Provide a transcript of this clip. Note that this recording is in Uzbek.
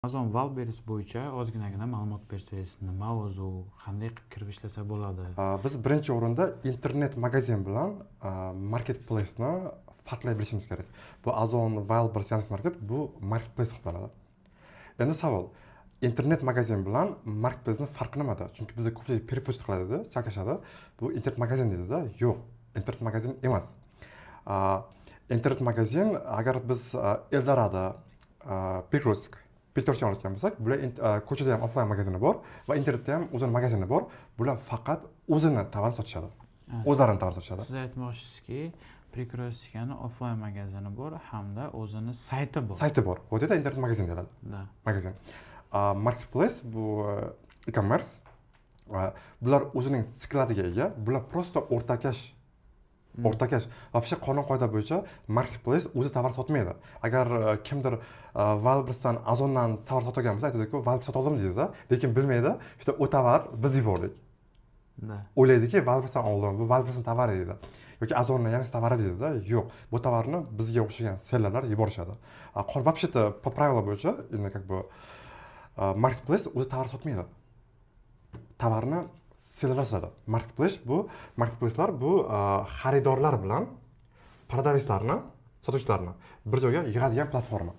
Amazon Wildberries bo'yicha ozginagina ma'lumot bersangiz, nima o'zi u, qanday qilib kirib ishlasa bo'ladi? Biz birinchi o'rinda internet magazin bilan marketplace'ni farqlay bilishimiz kerak. Bu Amazon Wildberries Yandex Market bu marketplace hisoblanadi. Endi savol, internet magazin bilan marketplace'ning farqi nimada? Chunki bizda ko'pchilik перепост qiladi, chalkashadi. Bu internet magazin deydi-da. Yo'q, internet magazin emas. Internet magazin agar biz Eldorado, Перекресток, Petrosyan olayotgan bo'lsak, bular ko'chada ham offline magazini bor va internetda ham o'zini magazini bor. Bular faqat o'zini tovarini sotishadi. O'zlarini tovarini sotishadi. Siz aytmoqchisizki, Prekrostikani offline magazini bor hamda o'zini sayti bor. Sayti bor. Bu yerda internet magazin deyiladi. Da. Magazin. Marketplace bu e-commerce. Bular o'zining siklatiga ega. Bular prosta o'rtakash. O'rtakash. Вообще qonun qoida bo'yicha marketplace o'zi tovar sotmaydi. Agar kimdir Wildberries'dan, Amazon'dan tovar sotgan bo'lsa, aytadi-ku, Wildberries sotib oldim deydi-da, lekin bilmaydi, işte o tovar biz yubordik. Da. O'ylaydiki, Wildberries'dan oldim, bu Wildberries'ning tovari deydi. Yoki Amazon'dan Yandex tovari deydi-da. Yo'q, bu tovarni bizga o'xshagan sellerlar yuborishadi. Вообще-то по правилам bo'yicha, endi как бы marketplace o'zi tovar sotmaydi. Tovarni sellerlar sotadi. Marketplace'lar bu xaridorlar bilan продавецlarni, sotuvchilarni bir joyga yig'adigan platforma.